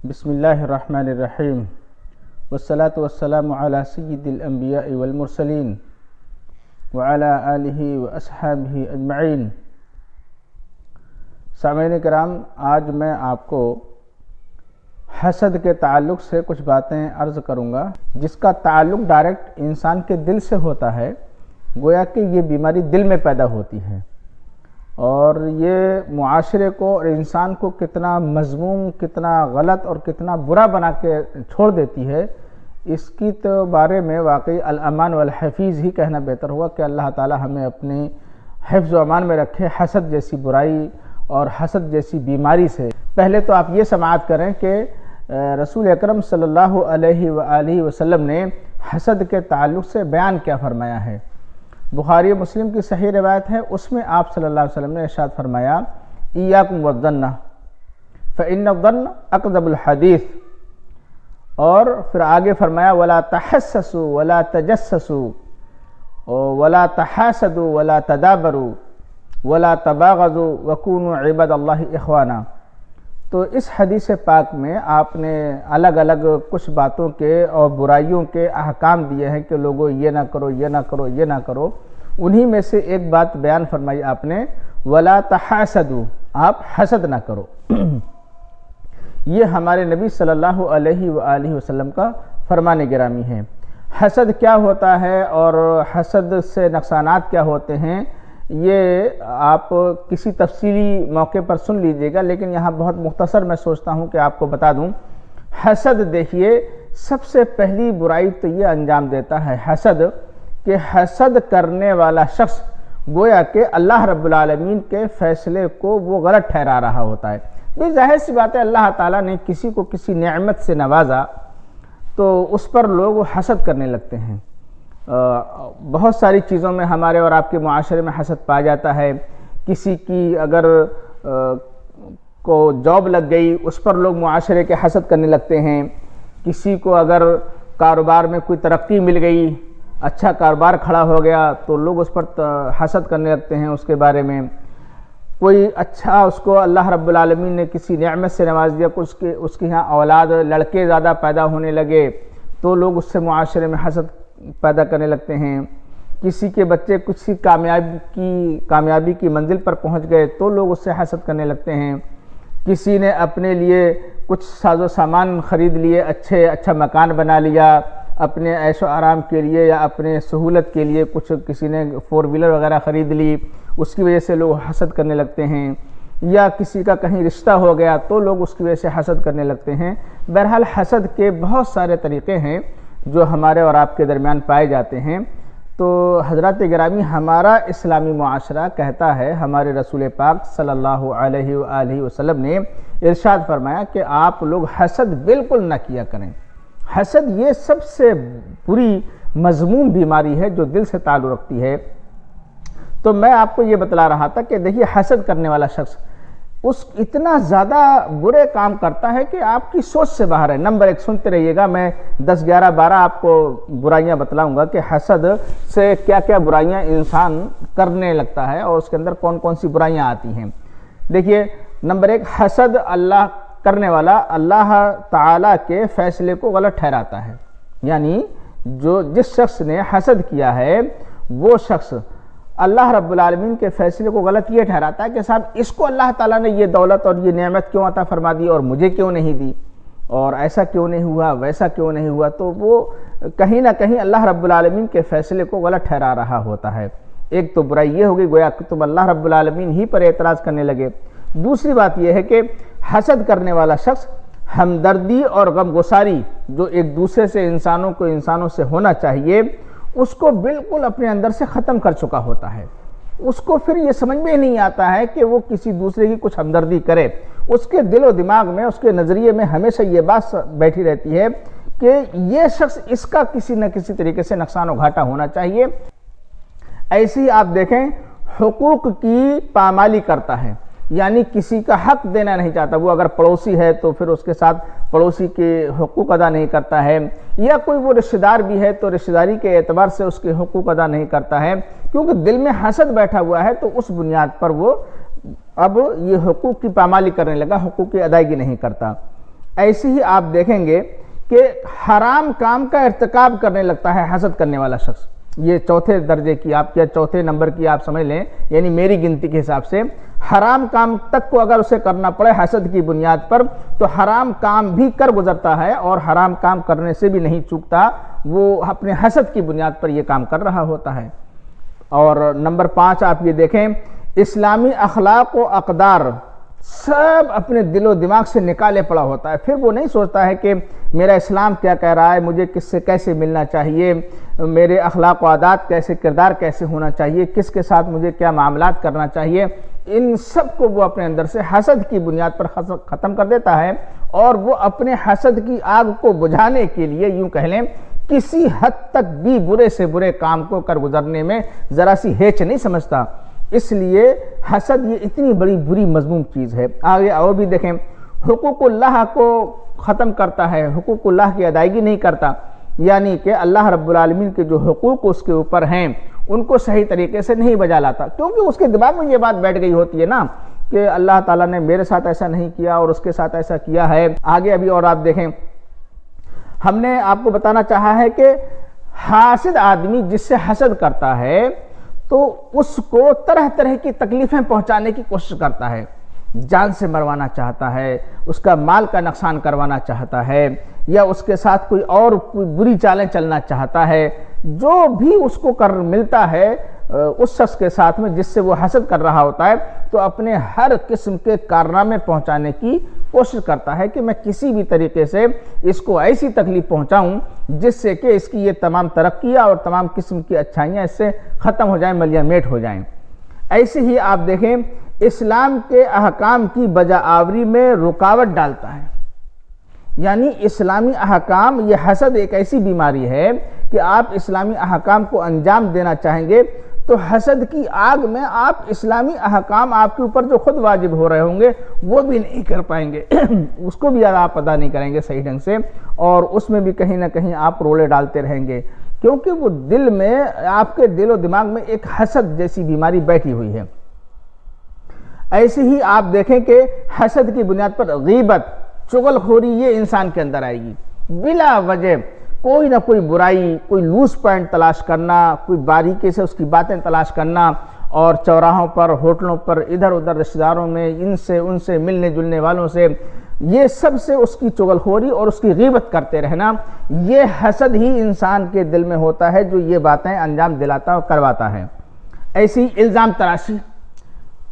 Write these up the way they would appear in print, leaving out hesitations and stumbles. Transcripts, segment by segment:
بسم اللہ الرحمن الرحیم والصلاة والسلام علی سید الانبیاء والمرسلین وعلی آلہ واصحابہ اجمعین۔ سامعین کرام، آج میں آپ کو حسد کے تعلق سے کچھ باتیں عرض کروں گا جس کا تعلق ڈائریکٹ انسان کے دل سے ہوتا ہے۔ گویا کہ یہ بیماری دل میں پیدا ہوتی ہے اور یہ معاشرے کو اور انسان کو کتنا مذموم، کتنا غلط اور کتنا برا بنا کے چھوڑ دیتی ہے، اس کی تو بارے میں واقعی الامان والحفیظ ہی کہنا بہتر ہوگا کہ اللہ تعالی ہمیں اپنی حفظ و امان میں رکھے حسد جیسی برائی اور حسد جیسی بیماری سے۔ پہلے تو آپ یہ سماعت کریں کہ رسول اکرم صلی اللہ علیہ وآلہ وسلم نے حسد کے تعلق سے بیان کیا فرمایا ہے۔ بخاری و مسلم کی صحیح روایت ہے، اس میں آپ صلی اللہ علیہ وسلم نے ارشاد فرمایا ایاکم والظن فإن الظن اکذب الحدیث، اور پھر آگے فرمایا ولا تحسسوا ولا تجسسوا ولا تحاسدوا ولا تدابروا ولا تباغضوا وكونوا عباد اللہ اخوانا۔ تو اس حدیث پاک میں آپ نے الگ الگ کچھ باتوں کے اور برائیوں کے احکام دیے ہیں کہ لوگوں یہ نہ کرو، یہ نہ کرو، یہ نہ کرو۔ انہی میں سے ایک بات بیان فرمائی آپ نے، ولا تحاسدوا، آپ حسد نہ کرو۔ یہ ہمارے نبی صلی اللہ علیہ وآلہ وسلم کا فرمان گرامی ہے۔ حسد کیا ہوتا ہے اور حسد سے نقصانات کیا ہوتے ہیں، یہ آپ کسی تفصیلی موقع پر سن لیجئے گا، لیکن یہاں بہت مختصر میں سوچتا ہوں کہ آپ کو بتا دوں۔ حسد دیکھیے، سب سے پہلی برائی تو یہ انجام دیتا ہے حسد، کہ حسد کرنے والا شخص گویا کہ اللہ رب العالمین کے فیصلے کو وہ غلط ٹھہرا رہا ہوتا ہے۔ یہ ظاہر سی بات ہے، اللہ تعالیٰ نے کسی کو کسی نعمت سے نوازا تو اس پر لوگ حسد کرنے لگتے ہیں۔ بہت ساری چیزوں میں ہمارے اور آپ کے معاشرے میں حسد پایا جاتا ہے۔ کسی کی اگر کو جاب لگ گئی، اس پر لوگ معاشرے کے حسد کرنے لگتے ہیں۔ کسی کو اگر کاروبار میں کوئی ترقی مل گئی، اچھا کاروبار کھڑا ہو گیا، تو لوگ اس پر حسد کرنے لگتے ہیں اس کے بارے میں۔ کوئی اچھا اس کو اللہ رب العالمین نے کسی نعمت سے نواز دیا، اس کے ہاں اولاد لڑکے زیادہ پیدا ہونے لگے تو لوگ اس سے معاشرے میں حسد پیدا کرنے لگتے ہیں۔ کسی کے بچے کسی کامیابی کی منزل پر پہنچ گئے تو لوگ اس سے حسد کرنے لگتے ہیں۔ کسی نے اپنے لیے کچھ ساز و سامان خرید لیے، اچھا مکان بنا لیا اپنے عیش و آرام کے لیے یا اپنے سہولت کے لیے، کسی نے 4 ویلر وغیرہ خرید لی، اس کی وجہ سے لوگ حسد کرنے لگتے ہیں۔ یا کسی کا کہیں رشتہ ہو گیا تو لوگ اس کی وجہ سے حسد کرنے لگتے ہیں۔ بہرحال حسد کے بہت سارے طریقے ہیں جو ہمارے اور آپ کے درمیان پائے جاتے ہیں۔ تو حضرات گرامی، ہمارا اسلامی معاشرہ کہتا ہے، ہمارے رسول پاک صلی اللہ علیہ وآلہ وسلم نے ارشاد فرمایا کہ آپ لوگ حسد بالکل نہ کیا کریں۔ حسد یہ سب سے بری مذموم بیماری ہے جو دل سے تعلق رکھتی ہے۔ تو میں آپ کو یہ بتلا رہا تھا کہ دیکھیے، حسد کرنے والا شخص اتنا زیادہ برے کام کرتا ہے کہ آپ کی سوچ سے باہر ہے۔ نمبر 1 سنتے رہیے گا، میں 10، 11، 12 آپ کو برائیاں بتلاؤں گا کہ حسد سے کیا کیا برائیاں انسان کرنے لگتا ہے اور اس کے اندر کون کون سی برائیاں آتی ہیں۔ دیکھیے، نمبر 1، حسد کرنے والا اللہ تعالیٰ کے فیصلے کو غلط ٹھہراتا ہے۔ یعنی جس شخص نے حسد کیا ہے وہ شخص اللہ رب العالمین کے فیصلے کو غلط یہ ٹھہراتا ہے کہ صاحب اس کو اللہ تعالیٰ نے یہ دولت اور یہ نعمت کیوں عطا فرما دی اور مجھے کیوں نہیں دی، اور ایسا کیوں نہیں ہوا، ویسا کیوں نہیں ہوا۔ تو وہ کہیں نہ کہیں اللہ رب العالمین کے فیصلے کو غلط ٹھہرا رہا ہوتا ہے۔ ایک تو برائی یہ ہوگی، گویا کہ تم اللہ رب العالمین ہی پر اعتراض کرنے لگے۔ دوسری بات یہ ہے کہ حسد کرنے والا شخص ہمدردی اور غمگساری جو ایک دوسرے سے انسانوں سے ہونا چاہیے، اس کو بالکل اپنے اندر سے ختم کر چکا ہوتا ہے۔ اس کو پھر یہ سمجھ میں نہیں آتا ہے کہ وہ کسی دوسرے کی کچھ ہمدردی کرے۔ اس کے دل و دماغ میں، اس کے نظریے میں ہمیشہ یہ بات بیٹھی رہتی ہے کہ یہ شخص اس کا کسی نہ کسی طریقے سے نقصان و گھاٹا ہونا چاہیے۔ ایسے ہی آپ دیکھیں، حقوق کی پامالی کرتا ہے، یعنی کسی کا حق دینا نہیں چاہتا۔ وہ اگر پڑوسی ہے تو پھر اس کے ساتھ پڑوسی کے حقوق ادا نہیں کرتا ہے، یا کوئی وہ رشتہ دار بھی ہے تو رشتہ داری کے اعتبار سے اس کے حقوق ادا نہیں کرتا ہے، کیونکہ دل میں حسد بیٹھا ہوا ہے۔ تو اس بنیاد پر وہ اب یہ حقوق کی پامالی کرنے لگا، حقوق کی ادائیگی نہیں کرتا۔ ایسے ہی آپ دیکھیں گے کہ حرام کام کا ارتکاب کرنے لگتا ہے حسد کرنے والا شخص. یہ چوتھے درجے کی آپ کیا چوتھے نمبر کی آپ سمجھ لیں، یعنی میری گنتی کے حساب سے حرام کام تک کو اگر اسے کرنا پڑے حسد کی بنیاد پر تو حرام کام بھی کر گزرتا ہے، اور حرام کام کرنے سے بھی نہیں چوکتا، وہ اپنے حسد کی بنیاد پر یہ کام کر رہا ہوتا ہے. اور نمبر 5 آپ یہ دیکھیں، اسلامی اخلاق و اقدار سب اپنے دل و دماغ سے نکالے پڑا ہوتا ہے. پھر وہ نہیں سوچتا ہے کہ میرا اسلام کیا کہہ رہا ہے، مجھے کس سے کیسے ملنا چاہیے، میرے اخلاق و عادات کیسے، کردار کیسے ہونا چاہیے، کس کے ساتھ مجھے کیا معاملات کرنا چاہیے. ان سب کو وہ اپنے اندر سے حسد کی بنیاد پر ختم کر دیتا ہے، اور وہ اپنے حسد کی آگ کو بجھانے کے لیے یوں کہہ لیں کسی حد تک بھی برے سے برے کام کو کر گزرنے میں ذرا سی ہیچ نہیں سمجھتا. اس لیے حسد یہ اتنی بڑی بری مذموم چیز ہے. آگے اور بھی دیکھیں، حقوق اللہ کو ختم کرتا ہے، حقوق اللہ کی ادائیگی نہیں کرتا، یعنی کہ اللہ رب العالمین کے جو حقوق اس کے اوپر ہیں ان کو صحیح طریقے سے نہیں بجا لاتا، کیونکہ اس کے دماغ میں یہ بات بیٹھ گئی ہوتی ہے نا کہ اللہ تعالیٰ نے میرے ساتھ ایسا نہیں کیا اور اس کے ساتھ ایسا کیا ہے. آگے ابھی اور آپ دیکھیں، ہم نے آپ کو بتانا چاہا ہے کہ حاسد آدمی جس سے حسد کرتا ہے تو اس کو طرح طرح کی تکلیفیں پہنچانے کی کوشش کرتا ہے، جان سے مروانا چاہتا ہے، اس کا مال کا نقصان کروانا چاہتا ہے، یا اس کے ساتھ کوئی بری چالیں چلنا چاہتا ہے. جو بھی اس کو کر ملتا ہے اس شخص کے ساتھ میں جس سے وہ حسد کر رہا ہوتا ہے تو اپنے ہر قسم کے کارنامے پہنچانے کی کوشش کرتا ہے کہ میں کسی بھی طریقے سے اس کو ایسی تکلیف پہنچاؤں جس سے کہ اس کی یہ تمام ترقیاں اور تمام قسم کی اچھائیاں اس سے ختم ہو جائیں، ملیاں میٹ ہو جائیں. ایسے ہی آپ دیکھیں، اسلام کے احکام کی بجا آوری میں رکاوٹ ڈالتا ہے. یعنی اسلامی احکام، یہ حسد ایک ایسی بیماری ہے کہ آپ اسلامی احکام کو انجام دینا چاہیں گے تو حسد کی آگ میں آپ اسلامی احکام آپ کے اوپر جو خود واجب ہو رہے ہوں گے وہ بھی نہیں کر پائیں گے، اس کو بھی آپ ادا نہیں کریں گے صحیح ڈھنگ سے، اور اس میں بھی کہیں نہ کہیں آپ رولے ڈالتے رہیں گے، کیونکہ وہ دل میں، آپ کے دل و دماغ میں ایک حسد جیسی بیماری بیٹھی ہوئی ہے. ایسے ہی آپ دیکھیں کہ حسد کی بنیاد پر غیبت، چغل خوری یہ انسان کے اندر آئے گی. بلا وجہ کوئی نہ کوئی برائی، کوئی لوز پوائنٹ تلاش کرنا، کوئی باریکی سے اس کی باتیں تلاش کرنا، اور چوراہوں پر، ہوٹلوں پر، ادھر ادھر رشتہ داروں میں ان سے ملنے جلنے والوں سے، یہ سب سے اس کی چغل خوری اور اس کی غیبت کرتے رہنا. یہ حسد ہی انسان کے دل میں ہوتا ہے جو یہ باتیں انجام دلاتا اور کرواتا ہے. ایسی الزام تراشی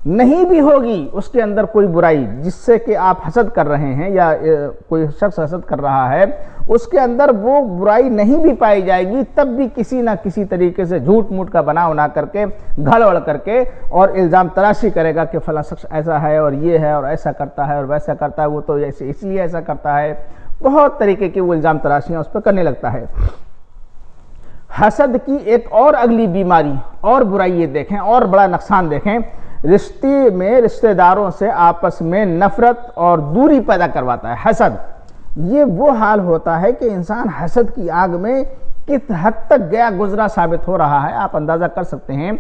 نہیں بھی ہوگی اس کے اندر کوئی برائی جس سے کہ آپ حسد کر رہے ہیں یا کوئی شخص حسد کر رہا ہے، اس کے اندر وہ برائی نہیں بھی پائی جائے گی، تب بھی کسی نہ کسی طریقے سے جھوٹ موٹ کا بنا کر کے، گھڑوڑ کر کے اور الزام تراشی کرے گا کہ فلاں شخص ایسا ہے اور یہ ہے اور ایسا کرتا ہے اور ویسا کرتا ہے، وہ تو ایسے اس لیے ایسا کرتا ہے. بہت طریقے کی وہ الزام تراشیاں اس پہ کرنے لگتا ہے. حسد کی ایک اور اگلی بیماری اور برائی یہ دیکھیں، اور بڑا نقصان دیکھیں، رشتے میں رشتہ داروں سے آپس میں نفرت اور دوری پیدا کرواتا ہے. حسد یہ وہ حال ہوتا ہے کہ انسان حسد کی آگ میں کس حد تک گیا گزرا ثابت ہو رہا ہے. آپ اندازہ کر سکتے ہیں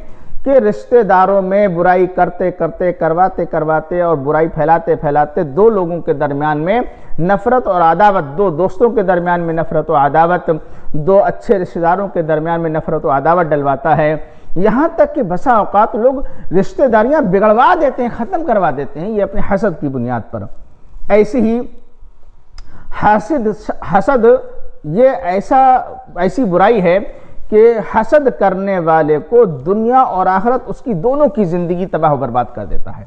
کہ رشتہ داروں میں برائی کرتے کرتے، کرواتے اور برائی پھیلاتے دو لوگوں کے درمیان میں نفرت اور عداوت، دو دوستوں کے درمیان میں نفرت و عداوت، دو اچھے رشتہ داروں کے درمیان میں نفرت و عداوت ڈلواتا ہے. یہاں تک کہ بسا اوقات لوگ رشتہ داریاں بگڑوا دیتے ہیں، ختم کروا دیتے ہیں، یہ اپنے حسد کی بنیاد پر. ایسے ہی حسد یہ ایسی برائی ہے کہ حسد کرنے والے کو دنیا اور آخرت، اس کی دونوں کی زندگی تباہ و برباد کر دیتا ہے.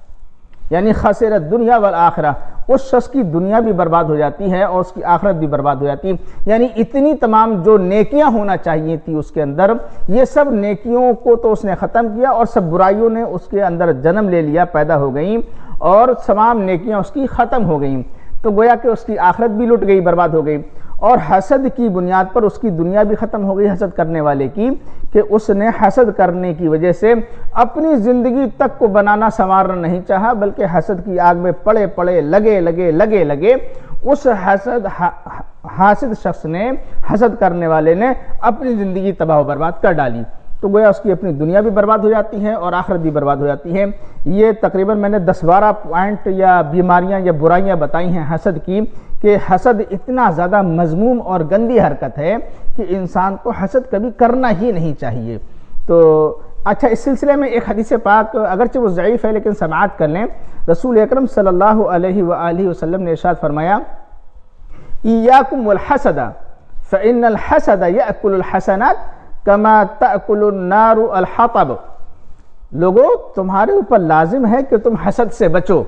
یعنی خسر دنیا والآخرہ، اس شخص کی دنیا بھی برباد ہو جاتی ہے اور اس کی آخرت بھی برباد ہو جاتی ہے. یعنی اتنی تمام جو نیکیاں ہونا چاہیے تھی اس کے اندر، یہ سب نیکیوں کو تو اس نے ختم کیا اور سب برائیوں نے اس کے اندر جنم لے لیا، پیدا ہو گئیں، اور تمام نیکیاں اس کی ختم ہو گئیں. تو گویا کہ اس کی آخرت بھی لٹ گئی، برباد ہو گئی. اور حسد کی بنیاد پر اس کی دنیا بھی ختم ہو گئی حسد کرنے والے کی، کہ اس نے حسد کرنے کی وجہ سے اپنی زندگی تک کو بنانا سنوارنا نہیں چاہا، بلکہ حسد کی آگ میں پڑے لگے اس حاسد شخص نے، حسد کرنے والے نے اپنی زندگی تباہ و برباد کر ڈالی. تو گویا اس کی اپنی دنیا بھی برباد ہو جاتی ہے اور آخرت بھی برباد ہو جاتی ہے. یہ تقریباً میں نے 10-12 پوائنٹ یا بیماریاں یا برائیاں بتائی ہیں حسد کی، کہ کہ حسد اتنا زیادہ مذموم اور گندی حرکت ہے کہ انسان کو حسد کبھی کرنا ہی نہیں چاہیے۔ تو اچھا، اس سلسلے میں ایک حدیث پاک اگرچہ وہ ضعیف ہے لیکن سماعت کر لیں۔ رسول اکرم صلی اللہ علیہ وآلہ وسلم نے ارشاد فرمایا، ایاکم والحسد فإن الحسد یأکل الحسنات کما تأکل النار الحطب۔ لوگوں، تمہارے اوپر لازم ہے کہ تم حسد سے بچو،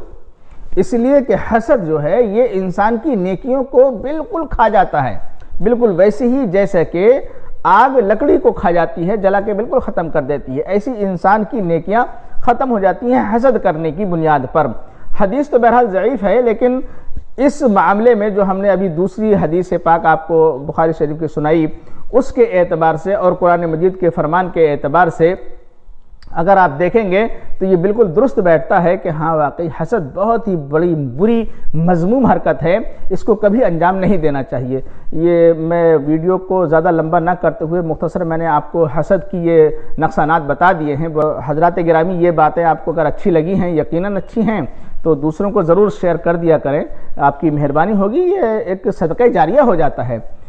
اس لیے کہ حسد جو ہے یہ انسان کی نیکیوں کو بالکل کھا جاتا ہے، بالکل ویسے ہی جیسے کہ آگ لکڑی کو کھا جاتی ہے، جلا کے بالکل ختم کر دیتی ہے، ایسی انسان کی نیکیاں ختم ہو جاتی ہیں حسد کرنے کی بنیاد پر۔ حدیث تو بہرحال ضعیف ہے، لیکن اس معاملے میں جو ہم نے ابھی دوسری حدیث پاک آپ کو بخاری شریف کی سنائی، اس کے اعتبار سے اور قرآن مجید کے فرمان کے اعتبار سے اگر آپ دیکھیں گے تو یہ بالکل درست بیٹھتا ہے کہ ہاں واقعی حسد بہت ہی بڑی بری مذموم حرکت ہے، اس کو کبھی انجام نہیں دینا چاہیے۔ یہ میں ویڈیو کو زیادہ لمبا نہ کرتے ہوئے مختصر میں نے آپ کو حسد کی یہ نقصانات بتا دیے ہیں۔ حضرات گرامی، یہ باتیں آپ کو اگر اچھی لگی ہیں، یقیناً اچھی ہیں، تو دوسروں کو ضرور شیئر کر دیا کریں، آپ کی مہربانی ہوگی، یہ ایک صدقہ جاریہ ہو جاتا ہے۔